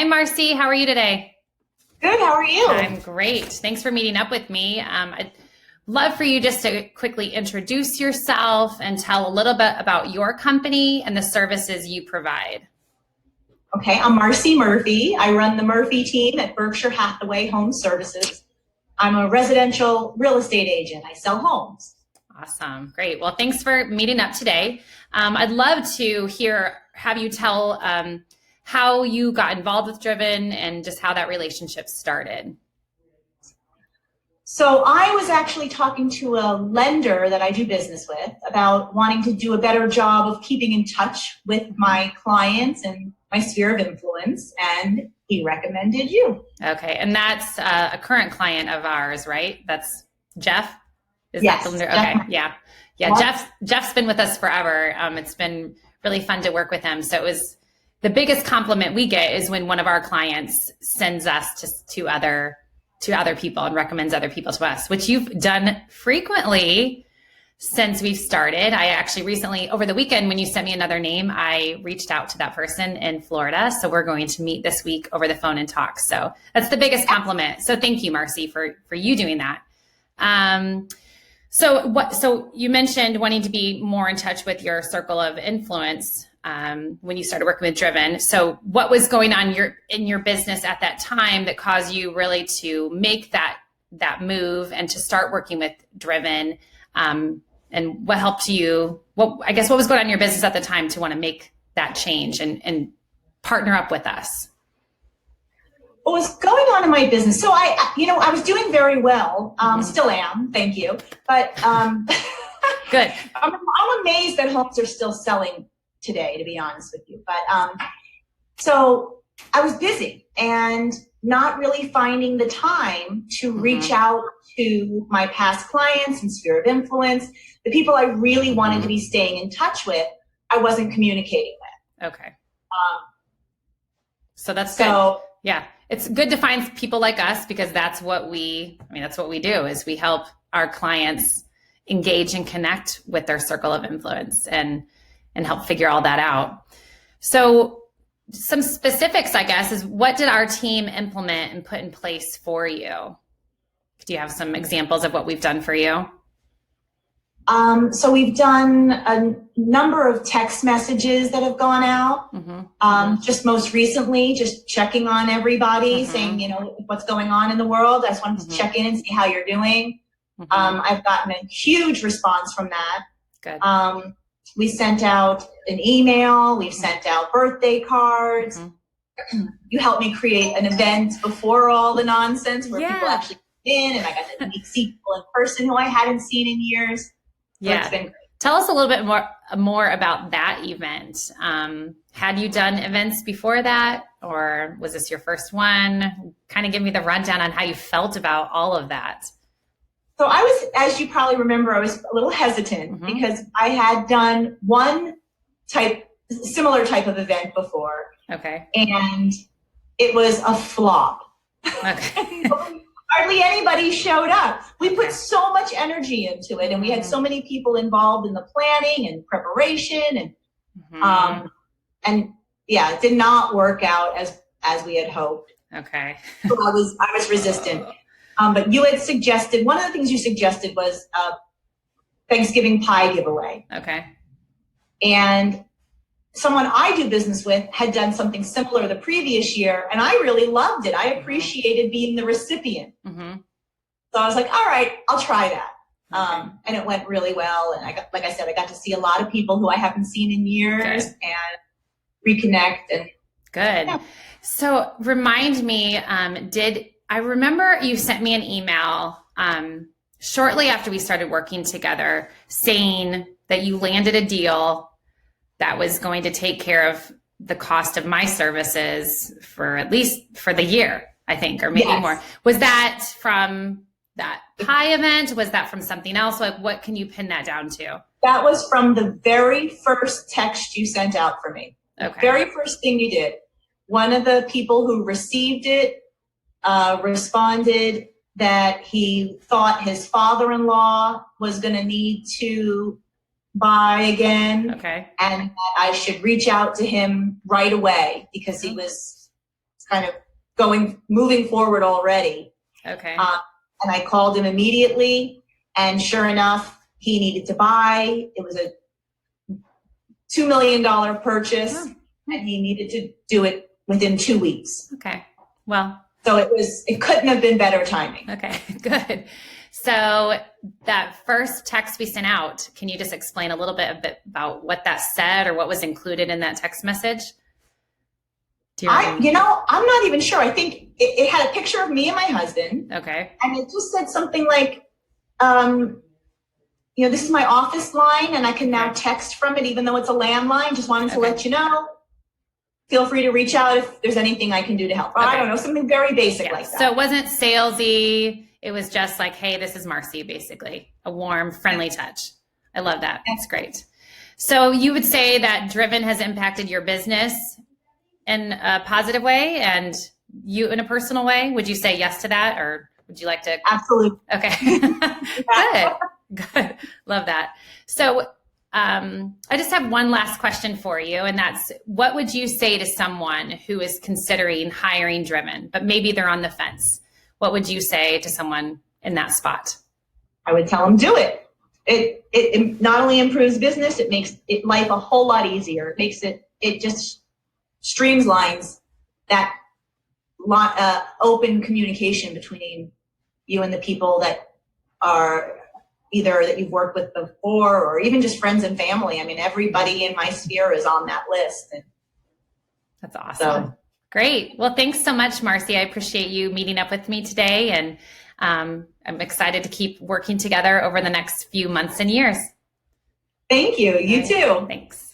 Hi, Marcy. How are you today? Good. How are you? I'm great. Thanks for meeting up with me. I'd love for you just to quickly introduce yourself and tell a little bit about your company and the services you provide. Okay, I'm Marcy Murphy. I run the Murphy team at Berkshire Hathaway Home Services. I'm a residential real estate agent. I sell homes. Awesome. Great. Well, thanks for meeting up today. I'd love to have you tell how you got involved with Driven and just how that relationship started. So I was actually talking to a lender that I do business with about wanting to do a better job of keeping in touch with my clients and my sphere of influence, and he recommended you. Okay. And that's a current client of ours, right? That's Jeff? Is Yes, that the lender? Okay. definitely. Yeah. Yeah. What? Jeff's been with us forever. It's been really fun to work with him. So it was the biggest compliment we get is when one of our clients sends us to other people and recommends other people to us, which you've done frequently since we've started. I actually recently, over the weekend, when you sent me another name, I reached out to that person in Florida. So we're going to meet this week over the phone and talk. So that's the biggest compliment. So thank you, Marcy, for you doing that. So you mentioned wanting to be more in touch with your circle of influence when you started working with Driven. So what was going on in your business at that time that caused you really to make that move and to start working with Driven? And what helped you? What was going on in your business at the time to want to make that change and partner up with us? What was going on in my business? So I was doing very well. Still am. Thank you. But Good. I'm amazed that homes are still selling today, to be honest with you. But so I was busy and not really finding the time to reach out to my past clients and sphere of influence, the people I really wanted to be staying in touch with. I wasn't communicating with. Okay. So that's good. Yeah. It's good to find people like us because that's what we do is we help our clients engage and connect with their circle of influence and help figure all that out. So some specifics, I guess, is what did our team implement and put in place for you? Do you have some examples of what we've done for you? So we've done a number of text messages that have gone out. Just most recently, just checking on everybody, saying, what's going on in the world. I just wanted to check in and see how you're doing. I've gotten a huge response from that. Good. We sent out an email. We've sent out birthday cards. You helped me create an event before all the nonsense where people actually come in, and I got to see people in person who I hadn't seen in years. So it's been great. Tell us a little bit more about that event. Had you done events before that, or was this your first one? Kind of give me the rundown on how you felt about all of that. So I was, as you probably remember, I was a little hesitant because I had done one similar type of event before. Okay. And it was a flop. Okay. Hardly anybody showed up. We put so much energy into it, and we had so many people involved in the planning and preparation, and it did not work out as we had hoped. Okay. So I was resistant. But you had suggested, one of the things you suggested was a Thanksgiving pie giveaway. Okay. And someone I do business with had done something similar the previous year, and I really loved it. I appreciated being the recipient. So I was like, all right, I'll try that. And it went really well. And I got to see a lot of people who I haven't seen in years and reconnect. And good. Yeah. So remind me, I remember you sent me an email shortly after we started working together saying that you landed a deal that was going to take care of the cost of my services for at least for the year, I think, or maybe more. Was that from that pie event? Was that from something else? Like, what can you pin that down to? That was from the very first text you sent out for me. Okay. The very first thing you did. One of the people who received it responded that he thought his father-in-law was going to need to buy again, okay, and that I should reach out to him right away because he was kind of moving forward already. Okay. And I called him immediately, and sure enough, he needed to buy. It was a $2 million purchase, and he needed to do it within 2 weeks. Okay. Well, so it couldn't have been better timing. Okay, good. So that first text we sent out, can you just explain a little bit about what that said or what was included in that text message? I'm not even sure. I think it had a picture of me and my husband. Okay. And it just said something like, this is my office line and I can now text from it, even though it's a landline. Just wanted to let you know. Feel free to reach out if there's anything I can do to help. I don't know, something very basic like that. So it wasn't salesy. It was just like, hey, this is Marcy, basically. A warm, friendly touch. I love that. That's great. So you would say that Driven has impacted your business in a positive way and you in a personal way? Would you say yes to that, or would you like to? Absolutely. Okay. Good. Love that. So I just have one last question for you, and that's, what would you say to someone who is considering hiring Driven, but maybe they're on the fence? What would you say to someone in that spot? I would tell them, do it. It not only improves business, it makes life a whole lot easier. It just streamlines that open communication between you and the people that are either that you've worked with before or even just friends and family. I mean, everybody in my sphere is on that list. That's awesome. So, great. Well, thanks so much, Marcy. I appreciate you meeting up with me today. And I'm excited to keep working together over the next few months and years. Thank you. You too. Thanks.